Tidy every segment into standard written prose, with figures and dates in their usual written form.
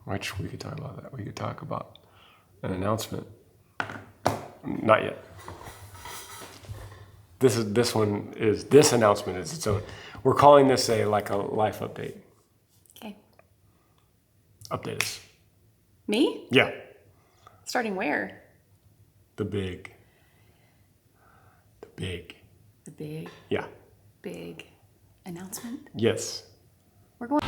Which we could talk about that. We could talk about an announcement. Not yet. This announcement is its own. We're calling this a life update. Okay. Update us. Me? Yeah. Starting where? The big. The big. Yeah. Big announcement? Yes. We're going.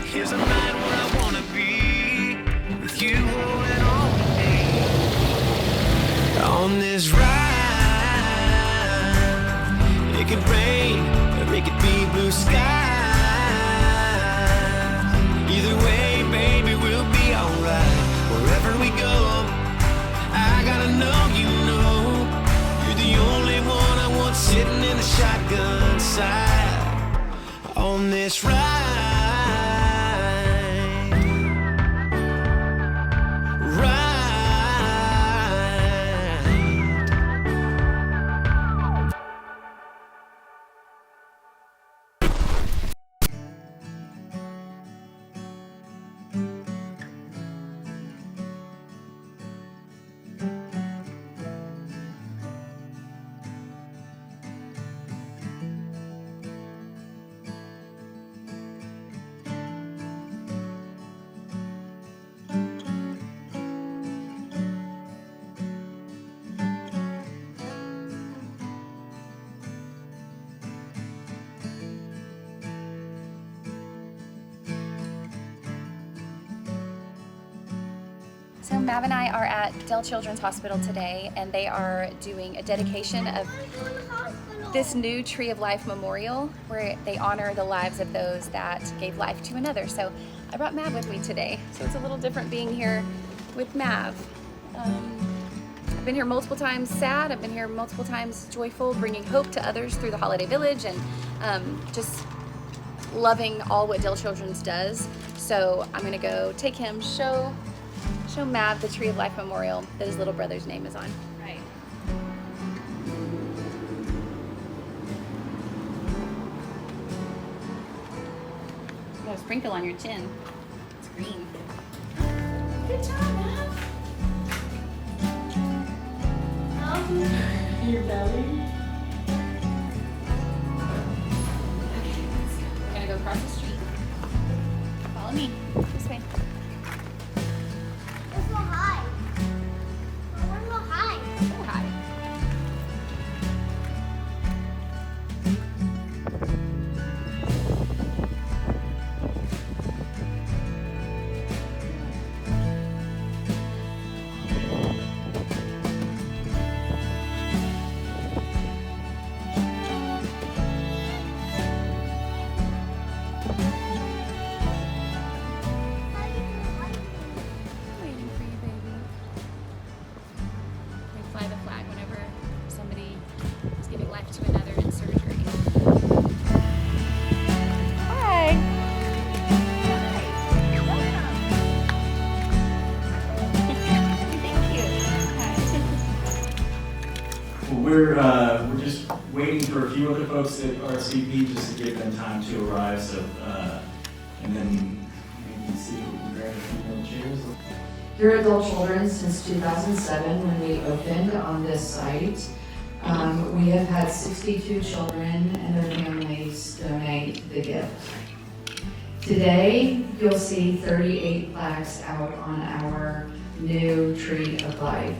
Here's a night where I wanna be with you holding on me on this ride. It could rain or it could be blue sky. Either way, baby, we'll be alright. Wherever we go, I gotta know you know you're the only one I want sitting in the shotgun side on this ride. So Mav and I are at Dell Children's Hospital today, and they are doing a dedication of this new Tree of Life memorial where they honor the lives of those that gave life to another. So I brought Mav with me today. So it's a little different being here with Mav. I've been here multiple times sad, I've been here multiple times joyful, bringing hope to others through the Holiday Village and just loving all what Dell Children's does. So I'm gonna go take him, show Mav the Tree of Life memorial that his little brother's name is on. Right. You got a sprinkle on your chin. It's green. Good job, Mav. Your belly. Okay, let's go. We're gonna go across the street. Follow me. This way. We're just waiting for a few other folks at RCP just to give them time to arrive. So, and then we can see if we can grab a few more chairs. Here at Dell Children's since 2007 when we opened on this site. We have had 62 children and their families donate the gift. Today, you'll see 38 plaques out on our new Tree of Life.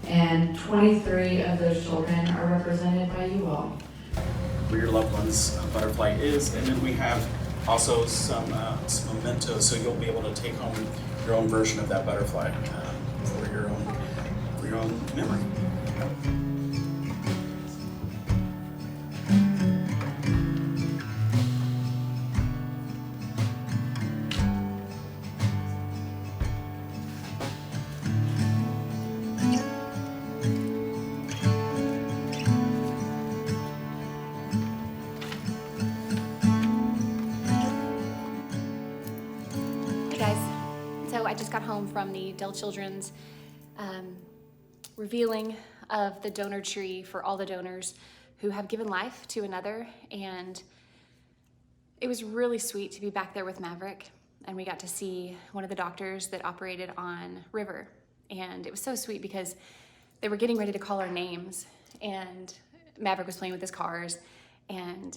And 23 of those children are represented by you all. Where your loved one's butterfly is, and then we have also some mementos, so you'll be able to take home your own version of that butterfly for your own memory. So I just got home from the Dell Children's revealing of the donor tree for all the donors who have given life to another. And it was really sweet to be back there with Maverick. And we got to see one of the doctors that operated on River. And it was so sweet because they were getting ready to call our names. And Maverick was playing with his cars. And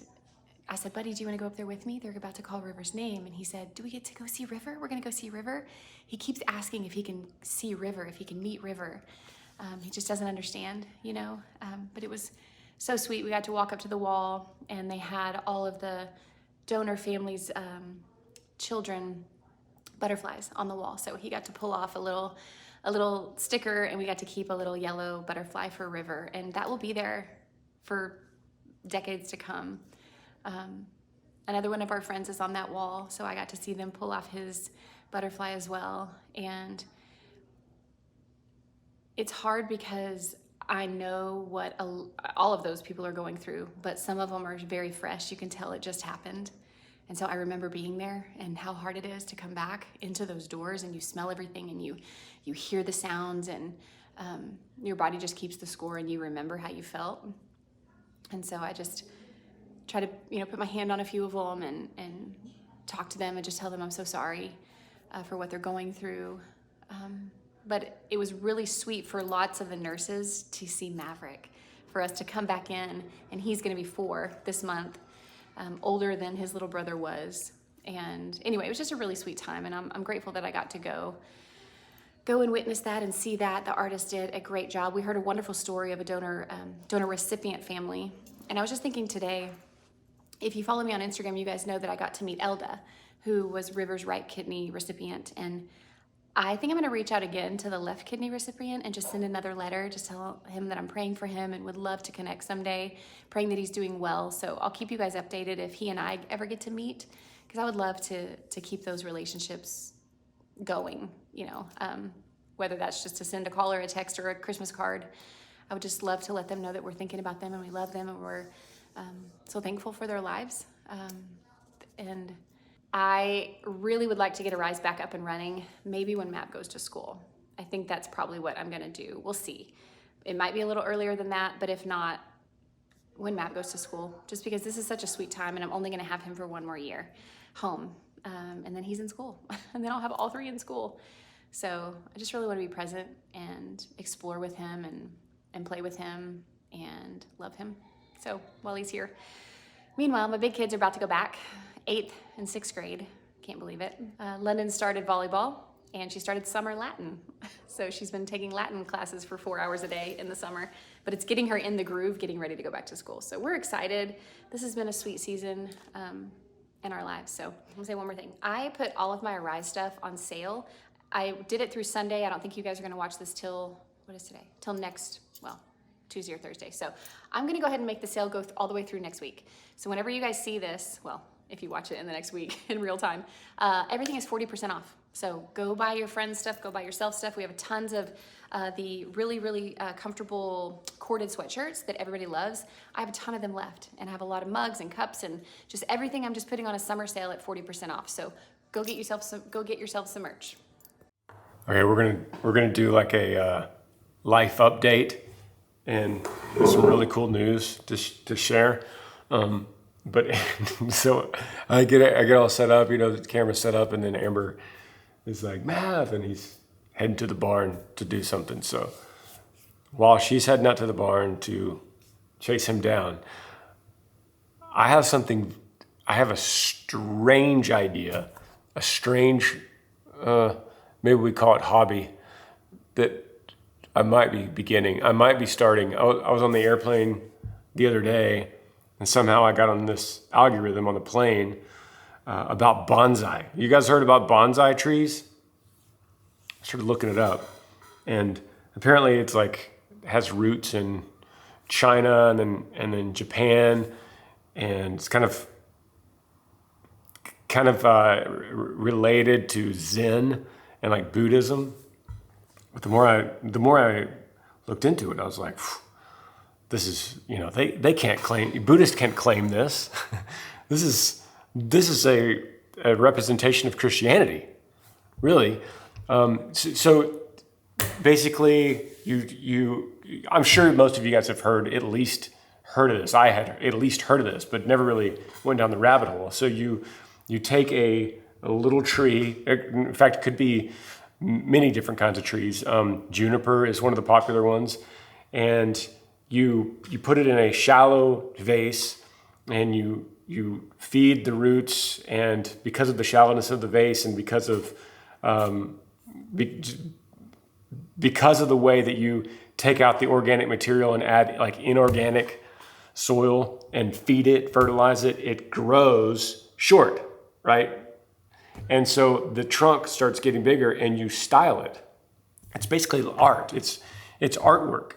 I said, buddy, do you want to go up there with me? They're about to call River's name. And he said, do we get to go see River? We're going to go see River. He keeps asking if he can see River, if he can meet River. He just doesn't understand, you know? But it was so sweet. We got to walk up to the wall, and they had all of the donor families' children butterflies on the wall. So he got to pull off a little sticker, and we got to keep a little yellow butterfly for River. And that will be there for decades to come. Another one of our friends is on that wall, so I got to see them pull off his butterfly as well. And it's hard because I know what all of those people are going through, but some of them are very fresh. You can tell it just happened. And so I remember being there and how hard it is to come back into those doors, and you smell everything, and you hear the sounds, and your body just keeps the score, and you remember how you felt. And so I just try to, put my hand on a few of them and talk to them and just tell them I'm so sorry for what they're going through. But it was really sweet for lots of the nurses to see Maverick, for us to come back in, and he's gonna be 4 this month, older than his little brother was. And anyway, it was just a really sweet time, and I'm grateful that I got to go and witness that and see that. The artist did a great job. We heard a wonderful story of a donor recipient family. And I was just thinking today, if you follow me on Instagram, you guys know that I got to meet Elda, who was River's right kidney recipient. And I think I'm gonna reach out again to the left kidney recipient and just send another letter, just tell him that I'm praying for him and would love to connect someday, praying that he's doing well. So I'll keep you guys updated if he and I ever get to meet, because I would love to keep those relationships going, whether that's just to send a call or a text or a Christmas card. I would just love to let them know that we're thinking about them and we love them, and we're so thankful for their lives. And I really would like to get a Rise back up and running, maybe when Matt goes to school. I think that's probably what I'm gonna do. We'll see. It might be a little earlier than that, but if not, when Matt goes to school, just because this is such a sweet time, and I'm only gonna have him for 1 more year home. And then he's in school, and then I'll have all 3 in school. So I just really wanna be present and explore with him and play with him and love him. So while he's here. Meanwhile, my big kids are about to go back, 8th and 6th grade. Can't believe it. London started volleyball, and she started summer Latin. So she's been taking Latin classes for 4 hours a day in the summer, but it's getting her in the groove, getting ready to go back to school. So we're excited. This has been a sweet season in our lives. So I'm gonna say one more thing. I put all of my Arise stuff on sale. I did it through Sunday. I don't think you guys are gonna watch this till, what is today? Till next, Tuesday or Thursday. So I'm gonna go ahead and make the sale go all the way through next week. So whenever you guys see this, if you watch it in the next week in real time, everything is 40% off. So go buy your friends stuff, go buy yourself stuff. We have tons of the really, really comfortable corded sweatshirts that everybody loves. I have a ton of them left, and I have a lot of mugs and cups and just everything. I'm just putting on a summer sale at 40% off. So go get yourself some merch. Okay, we're gonna do like a life update and some really cool news to share. But so I get all set up, the camera's set up, and then Amber is like, Mav, and he's heading to the barn to do something. So while she's heading out to the barn to chase him down, I have a strange idea, maybe we call it hobby, that I might be starting. I was on the airplane the other day, and somehow I got on this algorithm on the plane about bonsai. You guys heard about bonsai trees? I started looking it up, and apparently it's has roots in China and then Japan, and it's kind of related to Zen and Buddhism. But the more I looked into it, I was like, this is, they can't claim, Buddhists can't claim this. This is a representation of Christianity, really. So basically, I'm sure most of you guys have heard at least heard of this. I had at least heard of this, but never really went down the rabbit hole. So you take a little tree. In fact, it could be many different kinds of trees. Juniper is one of the popular ones, and you put it in a shallow vase, and you feed the roots. And because of the shallowness of the vase, and because of the way that you take out the organic material and add like inorganic soil and feed it, fertilize it, it grows short, right? And so the trunk starts getting bigger, and you style it. It's basically art. It's artwork,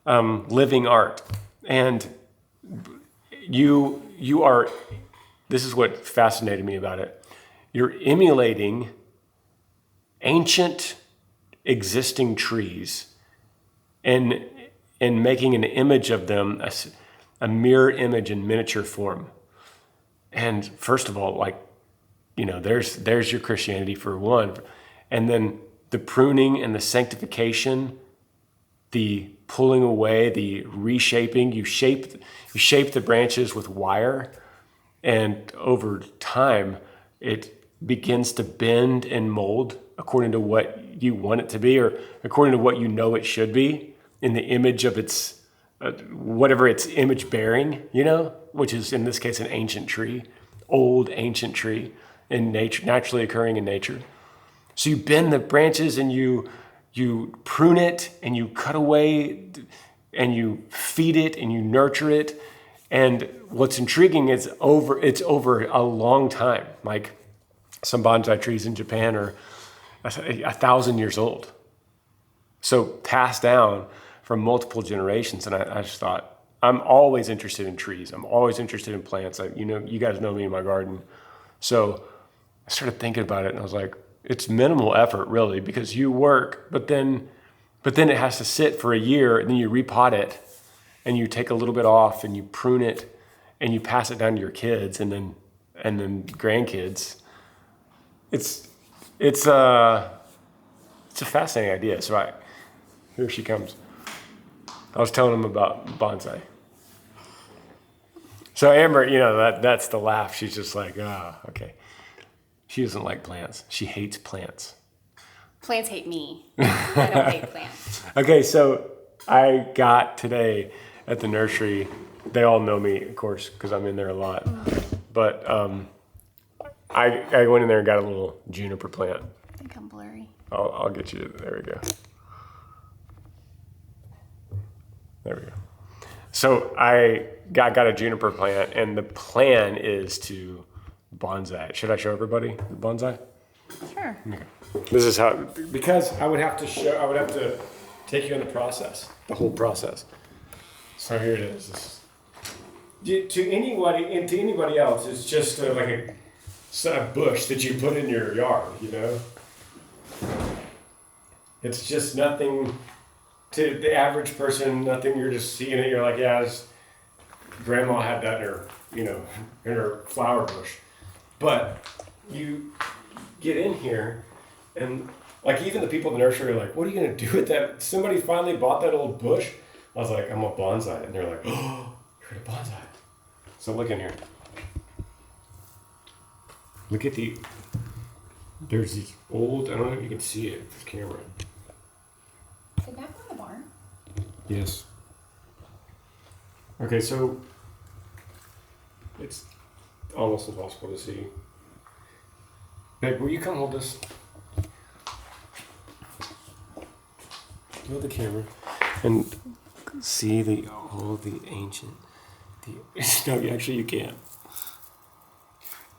living art. And you are, this is what fascinated me about it. You're emulating ancient existing trees and making an image of them, a mirror image in miniature form. And first of all, like, you know, there's your Christianity for one. And then the pruning and the sanctification, the pulling away, the reshaping, you shape the branches with wire, and over time it begins to bend and mold according to what you want it to be, or according to what you know it should be in the image of its whatever its image bearing, you know, which is in this case an ancient tree, old ancient tree in nature, naturally occurring in nature. So you bend the branches, and you prune it, and you cut away, and you feed it, and you nurture it. And what's intriguing is it's over a long time. Like some bonsai trees in Japan are 1,000 years old. So passed down from multiple generations. And I just thought, I'm always interested in trees. I'm always interested in plants. You guys know me in my garden. So I started thinking about it, and I was like, it's minimal effort really, because you work, but then it has to sit for a year, and then you repot it, and you take a little bit off, and you prune it, and you pass it down to your kids, and then grandkids. It's a fascinating idea. So here she comes. I was telling them about bonsai. So Amber, you know, that's the laugh. She's just like, okay. She doesn't like plants. She hates plants. Plants hate me. I don't hate plants. Okay, so I got today at the nursery. They all know me, of course, because I'm in there a lot. But I went in there and got a little juniper plant. I think I'm blurry. I'll get you. There we go. There we go. So I got a juniper plant, and the plan is to bonsai. Should I show everybody the bonsai? Sure. Okay. This is how, because I would have to take you in the process, the whole process. So here it is. To anybody else, it's just like a bush that you put in your yard, you know? It's just nothing to the average person, nothing. You're just seeing it, you're like, yeah, grandma had that in her flower bush. But you get in here, and like even the people in the nursery are like, what are you going to do with that? Somebody finally bought that old bush. I was like, I'm a bonsai. And they're like, oh, you're a bonsai. So look in here. Look at there's these old, I don't know if you can see it with this camera. Is it back on the barn? Yes. Okay, so it's almost impossible to see. Babe, will you come hold this? Hold the camera and see all the ancient. No, actually you can't.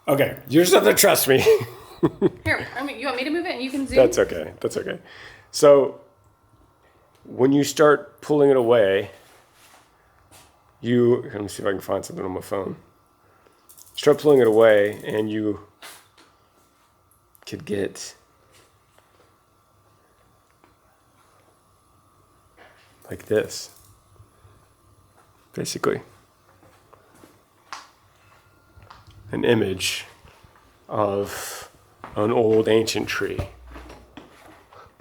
Okay, you just have to trust me. Here, you want me to move it and you can zoom? That's okay. That's okay. So when you start pulling it away, let me see if I can find something on my phone. Start pulling it away, and you could get like this, basically. An image of an old ancient tree.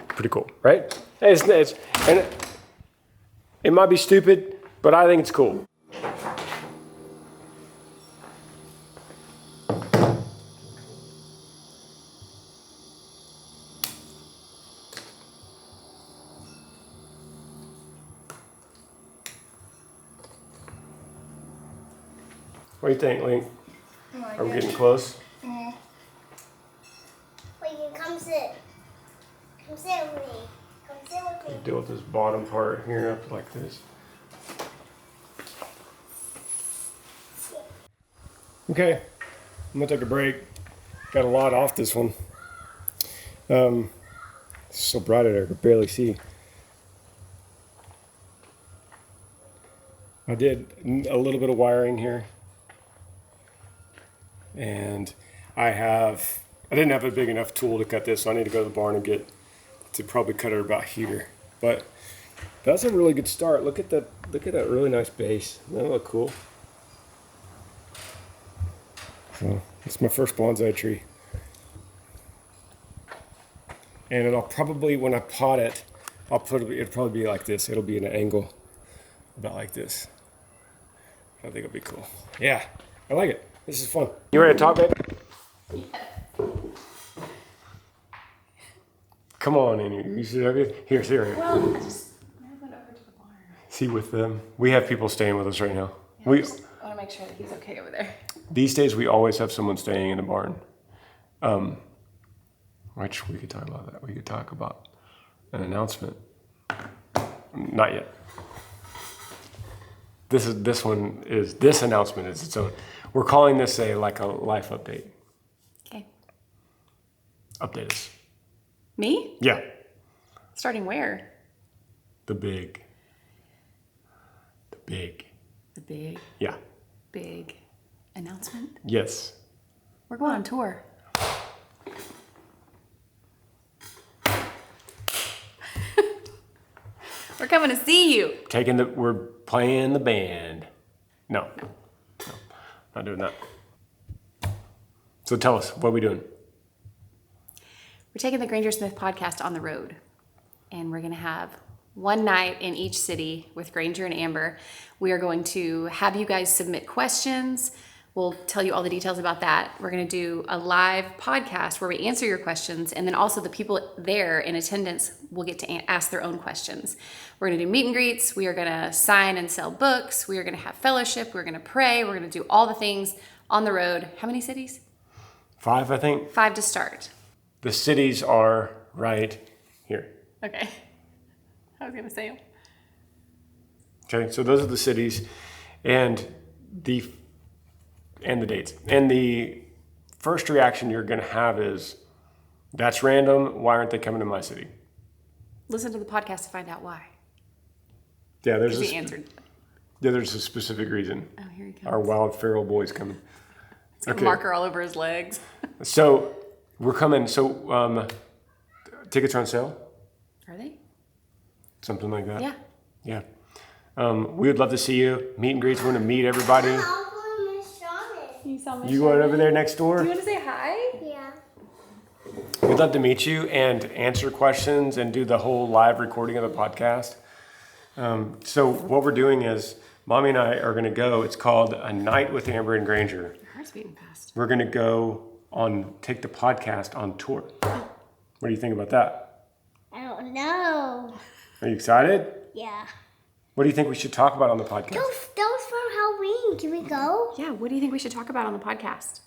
Pretty cool, right? And it might be stupid, but I think it's cool. What do you think, Link? Are we getting close? Wait, you come sit. Come sit with me. Come sit with me. Deal with this bottom part here up like this. Okay, I'm gonna take a break. Got a lot off this one. It's so bright out there, I could barely see. I did a little bit of wiring here. And I didn't have a big enough tool to cut this, so I need to go to the barn and probably cut it about here. But that's a really good start. Look at that really nice base. Doesn't that look cool? So it's my first bonsai tree. And it'll probably, when I pot it, it'll probably be like this. It'll be in an angle about like this. I think it'll be cool. Yeah, I like it. This is fun. You ready to talk, babe? Yeah. Come on in here. You see everything? Here. Well, I went over to the barn. See with them. We have people staying with us right now. Yeah, I just want to make sure that he's okay over there. These days we always have someone staying in the barn. Which we could talk about that. We could talk about an announcement. Not yet. This announcement is its own. We're calling this a life update. Okay. Update us. Me? Yeah. Starting where? The big. The big Yeah. announcement? Yes. We're going on tour. We're coming to see you. We're playing the band. No. Not doing that. So tell us, what are we doing? We're taking the Granger Smith podcast on the road, and we're going to have one night in each city with Granger and Amber. We are going to have you guys submit questions. We'll tell you all the details about that. We're going to do a live podcast where we answer your questions, and then also the people there in attendance will get to ask their own questions. We're going to do meet and greets. We are going to sign and sell books. We are going to have fellowship. We're going to pray. We're going to do all the things on the road. How many cities? 5, I think. 5 to start. The cities are right here. Okay. I was going to say them. Okay, so those are the cities and the dates. And the first reaction you're going to have is, that's random. Why aren't they coming to my city? Listen to the podcast to find out why. Yeah, there's He answered. Yeah, there's a specific reason. Oh, here he comes. Our wild feral boy's coming. He's got a marker all over his legs. So we're coming. So tickets are on sale. Are they? Something like that. Yeah. Yeah. We would love to see you. Meet and greets. We're going to meet everybody. You saw me. You going over there next door? Do you want to say hi? Yeah. We'd love to meet you and answer questions and do the whole live recording of the podcast. So what we're doing is, Mommy and I are going to go. It's called A Night with Amber and Granger. Your heart's beating fast. We're going to go take the podcast on tour. What do you think about that? I don't know. Are you excited? Yeah. What do you think we should talk about on the podcast? Those from Halloween. Can we go? Yeah, what do you think we should talk about on the podcast?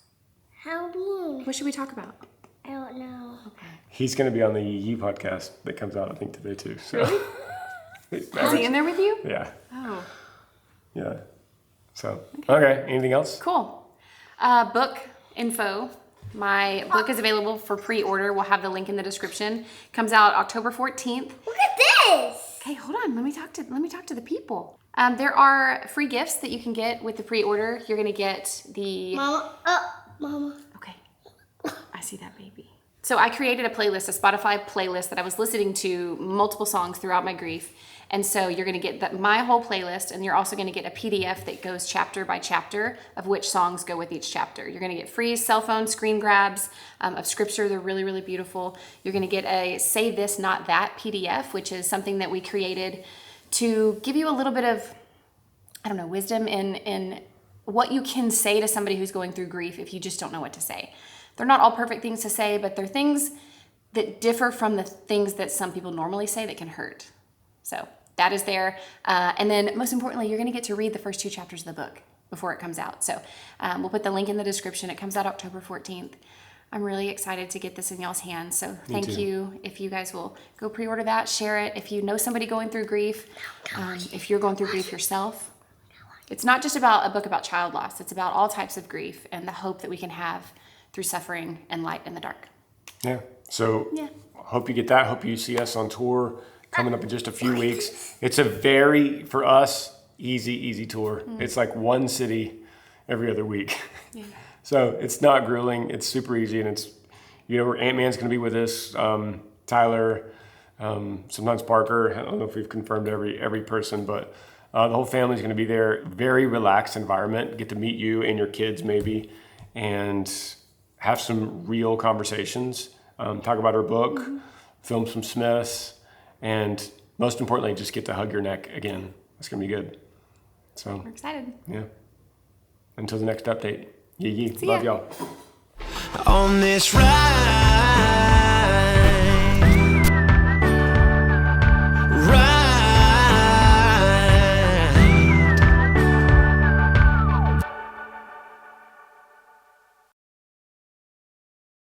Halloween. What should we talk about? I don't know. He's going to be on the Yee podcast that comes out, I think, today too. So. Is he in there with you? Yeah. Oh, Yeah. So, okay. Anything else? cool. Book info. My book is available for pre-order. We'll have the link in the description. Comes out October 14th. Look at this. Okay, hold on. Let me talk to the people. There are free gifts that you can get with the pre-order. You're gonna get the Mama. Okay. I see that baby. So I created a playlist, a Spotify playlist that I was listening to multiple songs throughout my grief. And so you're gonna get my whole playlist, and you're also gonna get a PDF that goes chapter by chapter of which songs go with each chapter. You're gonna get free cell phone screen grabs of scripture. They're really, really beautiful. You're gonna get a Say This, Not That PDF, which is something that we created to give you a little bit of, wisdom in what you can say to somebody who's going through grief if you just don't know what to say. They're not all perfect things to say, but they're things that differ from the things that some people normally say that can hurt. So that is there. And then most importantly, you're going to get to read the first 2 chapters of the book. before it comes out. So we'll put the link in the description. It comes out October 14th. I'm really excited to get this in y'all's hands. So thank you. If you guys will go pre-order that, share it. If you know somebody going through grief, if you're going through grief yourself, it's not just about a book about child loss. It's about all types of grief and the hope that we can have through suffering and light in the dark. Yeah. So hope you get that. Hope you see us on tour coming up in just a few weeks. It's a very, for us, easy tour. It's like one city every other week. Yeah. So it's not grueling. It's super easy, and it's, Ant-Man's going to be with us. Tyler, sometimes Parker. I don't know if we've confirmed every person, but the whole family's going to be there. Very relaxed environment. Get to meet you and your kids maybe, and have some real conversations. Talk about our book, film some Smiths, and most importantly, just get to hug your neck again. It's going to be good. So We're excited. yeah. Until the next update. Yee. See Love ya. y'all. On this ride.